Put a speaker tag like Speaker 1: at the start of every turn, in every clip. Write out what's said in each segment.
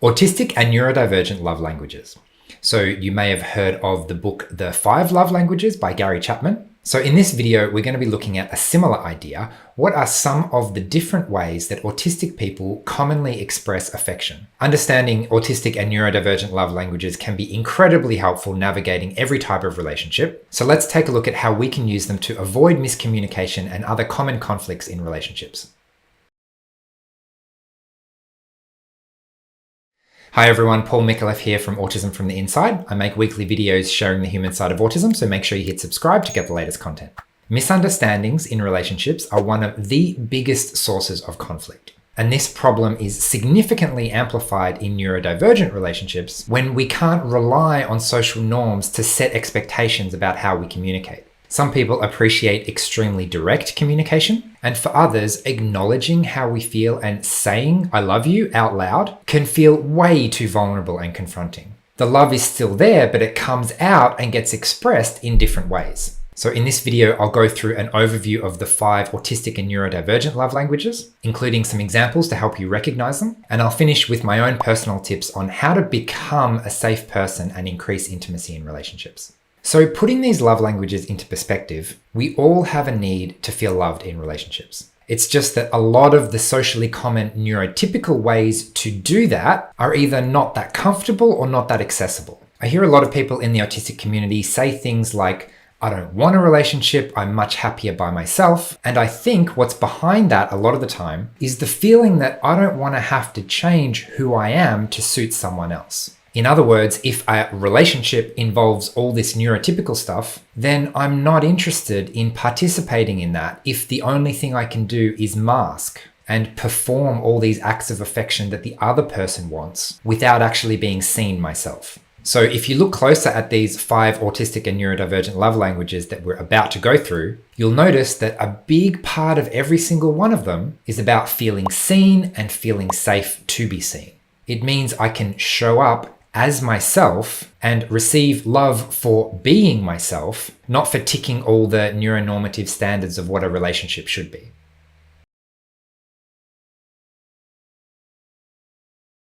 Speaker 1: Autistic and neurodivergent love languages. So you may have heard of the book The 5 Love Languages by Gary Chapman. So in this video, we're going to be looking at a similar idea. What are some of the different ways that autistic people commonly express affection? Understanding autistic and neurodivergent love languages can be incredibly helpful navigating every type of relationship. So let's take a look at how we can use them to avoid miscommunication and other common conflicts in relationships. Hi everyone, Paul Micallef here from Autism from the Inside. I make weekly videos sharing the human side of autism, so make sure you hit subscribe to get the latest content. Misunderstandings in relationships are one of the biggest sources of conflict. And this problem is significantly amplified in neurodivergent relationships when we can't rely on social norms to set expectations about how we communicate. Some people appreciate extremely direct communication, and for others, acknowledging how we feel and saying "I love you" out loud can feel way too vulnerable and confronting. The love is still there, but it comes out and gets expressed in different ways. So in this video, I'll go through an overview of the 5 autistic and neurodivergent love languages, including some examples to help you recognize them, and I'll finish with my own personal tips on how to become a safe person and increase intimacy in relationships. So putting these love languages into perspective, we all have a need to feel loved in relationships. It's just that a lot of the socially common neurotypical ways to do that are either not that comfortable or not that accessible. I hear a lot of people in the autistic community say things like, "I don't want a relationship, I'm much happier by myself." And I think what's behind that a lot of the time is the feeling that I don't want to have to change who I am to suit someone else. In other words, if a relationship involves all this neurotypical stuff, then I'm not interested in participating in that if the only thing I can do is mask and perform all these acts of affection that the other person wants without actually being seen myself. So if you look closer at these 5 autistic and neurodivergent love languages that we're about to go through, you'll notice that a big part of every single one of them is about feeling seen and feeling safe to be seen. It means I can show up as myself and receive love for being myself, not for ticking all the neuronormative standards of what a relationship should be.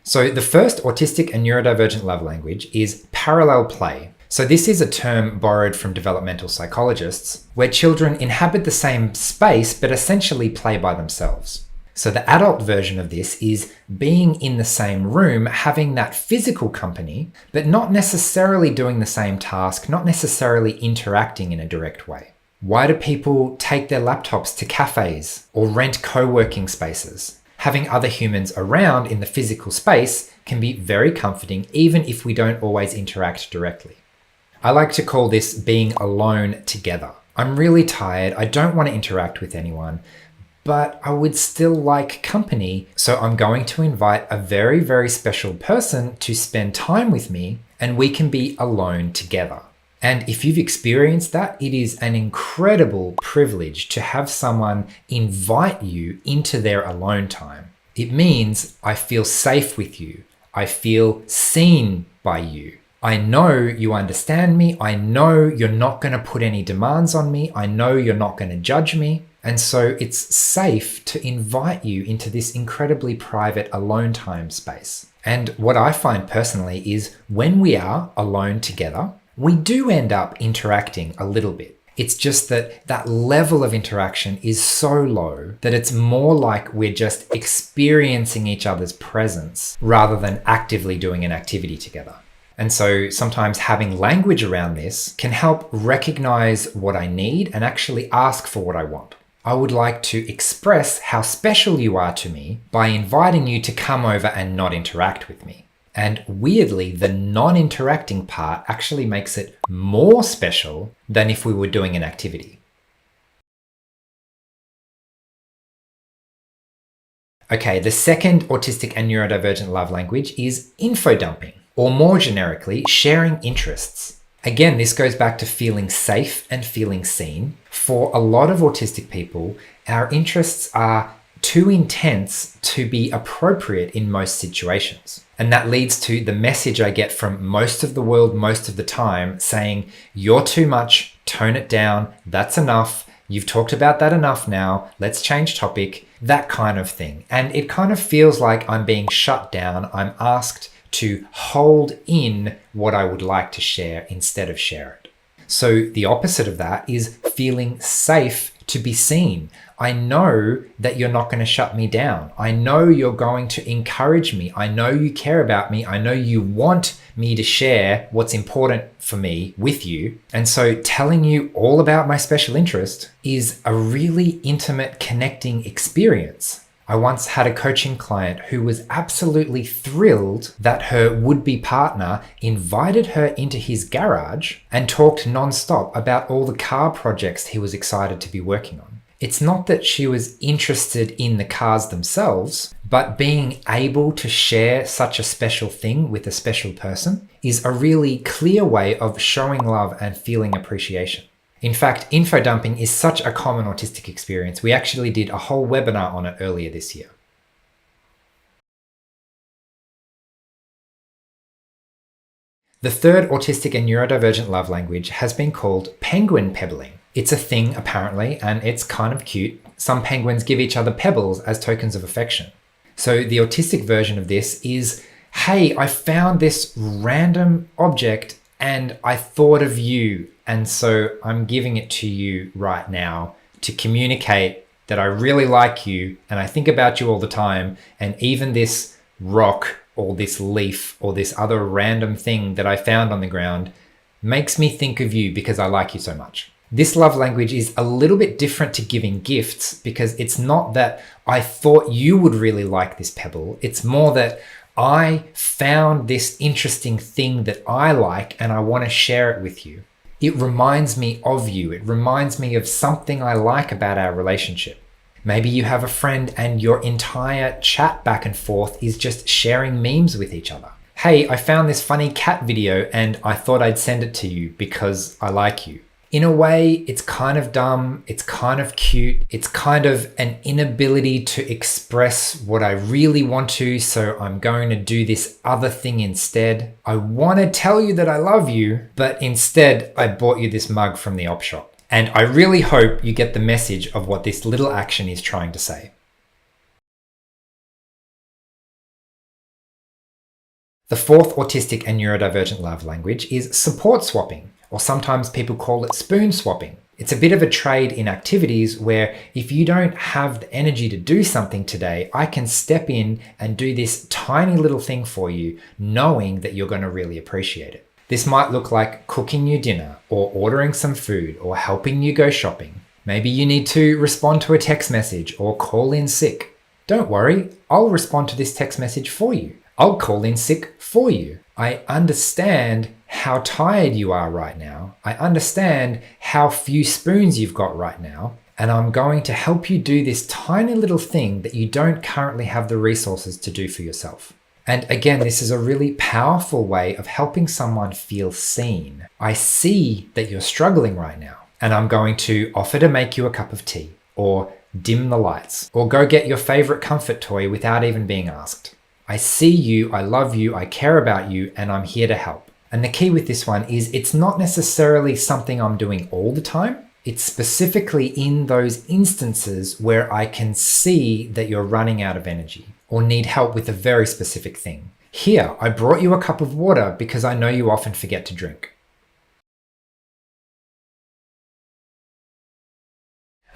Speaker 1: So the first autistic and neurodivergent love language is parallel play. So this is a term borrowed from developmental psychologists, where children inhabit the same space but essentially play by themselves. So the adult version of this is being in the same room, having that physical company, but not necessarily doing the same task, not necessarily interacting in a direct way. Why do people take their laptops to cafes or rent co-working spaces? Having other humans around in the physical space can be very comforting, even if we don't always interact directly. I like to call this being alone together. I'm really tired, I don't want to interact with anyone, but I would still like company, so I'm going to invite a very, very special person to spend time with me, and we can be alone together. And if you've experienced that, it is an incredible privilege to have someone invite you into their alone time. It means I feel safe with you. I feel seen by you. I know you understand me. I know you're not going to put any demands on me. I know you're not going to judge me. And so it's safe to invite you into this incredibly private alone time space. And what I find personally is when we are alone together, we do end up interacting a little bit. It's just that that level of interaction is so low that it's more like we're just experiencing each other's presence rather than actively doing an activity together. And so sometimes having language around this can help recognize what I need and actually ask for what I want. I would like to express how special you are to me by inviting you to come over and not interact with me. And weirdly, the non-interacting part actually makes it more special than if we were doing an activity. Okay, the second autistic and neurodivergent love language is info dumping, or more generically, sharing interests. Again, this goes back to feeling safe and feeling seen. For a lot of autistic people, our interests are too intense to be appropriate in most situations. And that leads to the message I get from most of the world most of the time saying, "You're too much, tone it down, that's enough, you've talked about that enough now, let's change topic." that kind of thing. And it kind of feels like I'm being shut down. I'm asked to hold in what I would like to share instead of share it. So the opposite of that is feeling safe to be seen. I know that you're not going to shut me down. I know you're going to encourage me. I know you care about me. I know you want me to share what's important for me with you. And so telling you all about my special interest is a really intimate, connecting experience. I once had a coaching client who was absolutely thrilled that her would-be partner invited her into his garage and talked nonstop about all the car projects he was excited to be working on. It's not that she was interested in the cars themselves, but being able to share such a special thing with a special person is a really clear way of showing love and feeling appreciation. In fact, info dumping is such a common autistic experience. We actually did a whole webinar on it earlier this year. The third autistic and neurodivergent love language has been called penguin pebbling. It's a thing apparently, and it's kind of cute. Some penguins give each other pebbles as tokens of affection. So the autistic version of this is, hey, I found this random object and I thought of you. And so I'm giving it to you right now to communicate that I really like you and I think about you all the time. And even this rock or this leaf or this other random thing that I found on the ground makes me think of you because I like you so much. This love language is a little bit different to giving gifts because it's not that I thought you would really like this pebble. It's more that I found this interesting thing that I like and I want to share it with you. It reminds me of you. It reminds me of something I like about our relationship. Maybe you have a friend and your entire chat back and forth is just sharing memes with each other. Hey, I found this funny cat video and I thought I'd send it to you because I like you. In a way, it's kind of dumb, it's kind of cute, it's kind of an inability to express what I really want to, so I'm going to do this other thing instead. I want to tell you that I love you, but instead I bought you this mug from the op shop. And I really hope you get the message of what this little action is trying to say. The fourth autistic and neurodivergent love language is support swapping, or sometimes people call it spoon swapping. It's a bit of a trade in activities where if you don't have the energy to do something today, I can step in and do this tiny little thing for you, knowing that you're going to really appreciate it. This might look like cooking you dinner, or ordering some food, or helping you go shopping. Maybe you need to respond to a text message or call in sick. Don't worry, I'll respond to this text message for you. I'll call in sick for you. I understand how tired you are right now. I understand how few spoons you've got right now. And I'm going to help you do this tiny little thing that you don't currently have the resources to do for yourself. And again, this is a really powerful way of helping someone feel seen. I see that you're struggling right now, and I'm going to offer to make you a cup of tea, or dim the lights, or go get your favorite comfort toy without even being asked. I see you, I love you, I care about you, and I'm here to help. And the key with this one is it's not necessarily something I'm doing all the time. It's specifically in those instances where I can see that you're running out of energy or need help with a very specific thing. Here, I brought you a cup of water because I know you often forget to drink.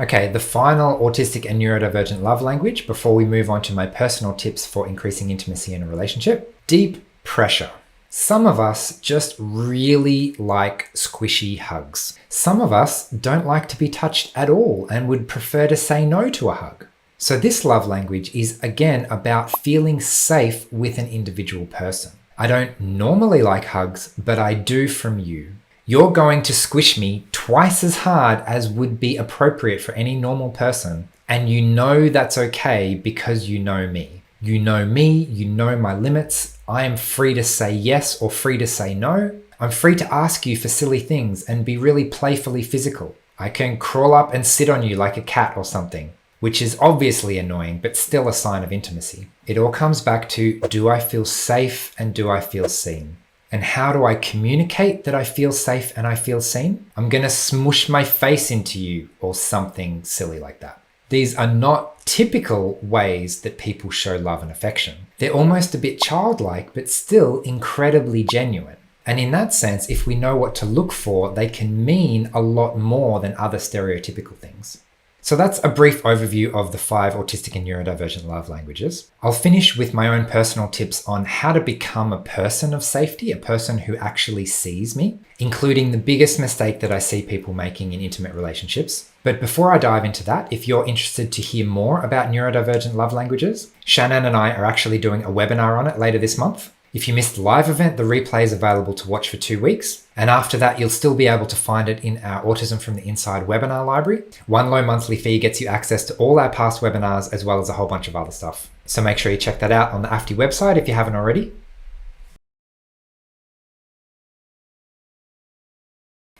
Speaker 1: Okay, the final autistic and neurodivergent love language before we move on to my personal tips for increasing intimacy in a relationship. Deep pressure. Some of us just really like squishy hugs. Some of us don't like to be touched at all and would prefer to say no to a hug. So this love language is again about feeling safe with an individual person. I don't normally like hugs, but I do from you. You're going to squish me twice as hard as would be appropriate for any normal person. And you know that's okay because you know me. You know me, you know my limits. I am free to say yes or free to say no. I'm free to ask you for silly things and be really playfully physical. I can crawl up and sit on you like a cat or something, which is obviously annoying, but still a sign of intimacy. It all comes back to, do I feel safe and do I feel seen? And how do I communicate that I feel safe and I feel seen? I'm going to smush my face into you or something silly like that. These are not typical ways that people show love and affection. They're almost a bit childlike, but still incredibly genuine. And in that sense, if we know what to look for, they can mean a lot more than other stereotypical things. So that's a brief overview of the 5 autistic and neurodivergent love languages. I'll finish with my own personal tips on how to become a person of safety, a person who actually sees me, including the biggest mistake that I see people making in intimate relationships. But before I dive into that, if you're interested to hear more about neurodivergent love languages, Shannon and I are actually doing a webinar on it later this month. If you missed the live event, the replay is available to watch for 2 weeks. And after that, you'll still be able to find it in our Autism from the Inside webinar library. One low monthly fee gets you access to all our past webinars, as well as a whole bunch of other stuff. So make sure you check that out on the AFTI website if you haven't already.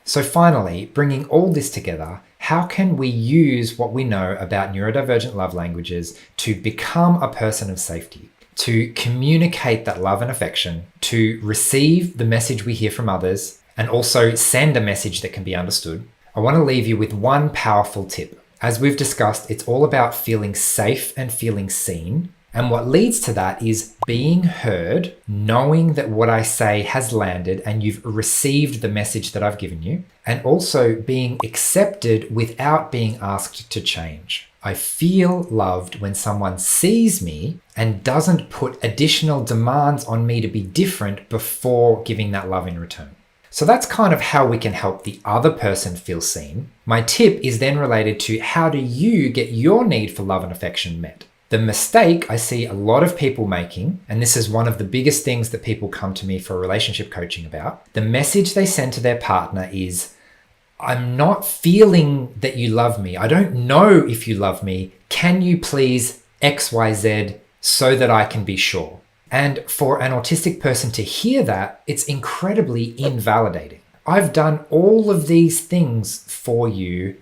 Speaker 1: So finally, bringing all this together, how can we use what we know about neurodivergent love languages to become a person of safety? To communicate that love and affection, to receive the message we hear from others, and also send a message that can be understood. I want to leave you with one powerful tip. As we've discussed, it's all about feeling safe and feeling seen. And what leads to that is being heard, knowing that what I say has landed and you've received the message that I've given you, and also being accepted without being asked to change. I feel loved when someone sees me and doesn't put additional demands on me to be different before giving that love in return. So that's kind of how we can help the other person feel seen. My tip is then related to how do you get your need for love and affection met? The mistake I see a lot of people making, and this is one of the biggest things that people come to me for relationship coaching about, the message they send to their partner is, I'm not feeling that you love me. I don't know if you love me. Can you please XYZ so that I can be sure? And for an autistic person to hear that, it's incredibly invalidating. I've done all of these things for you.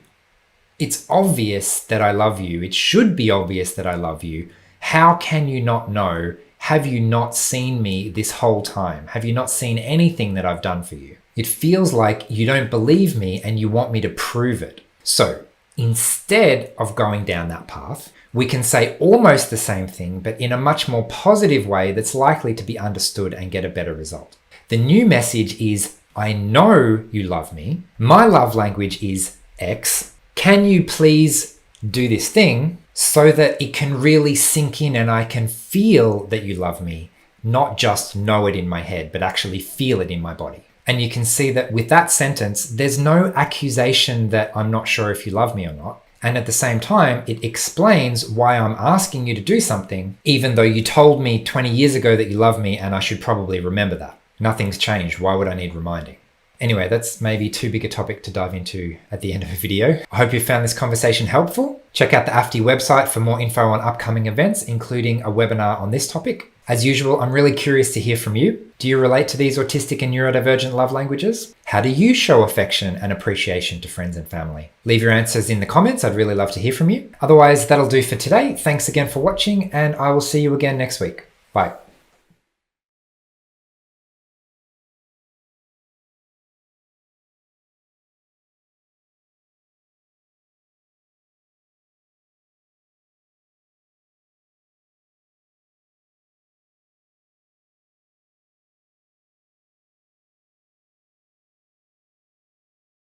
Speaker 1: It's obvious that I love you. It should be obvious that I love you. How can you not know? Have you not seen me this whole time? Have you not seen anything that I've done for you? It feels like you don't believe me and you want me to prove it. So instead of going down that path, we can say almost the same thing, but in a much more positive way that's likely to be understood and get a better result. The new message is, I know you love me. My love language is X. Can you please do this thing so that it can really sink in and I can feel that you love me, not just know it in my head, but actually feel it in my body. And you can see that with that sentence, there's no accusation that I'm not sure if you love me or not. And at the same time, it explains why I'm asking you to do something, even though you told me 20 years ago that you love me and I should probably remember that. Nothing's changed. Why would I need reminding? Anyway, that's maybe too big a topic to dive into at the end of a video. I hope you found this conversation helpful. Check out the AFTI website for more info on upcoming events, including a webinar on this topic. As usual, I'm really curious to hear from you. Do you relate to these autistic and neurodivergent love languages? How do you show affection and appreciation to friends and family? Leave your answers in the comments. I'd really love to hear from you. Otherwise, that'll do for today. Thanks again for watching, and I will see you again next week. Bye.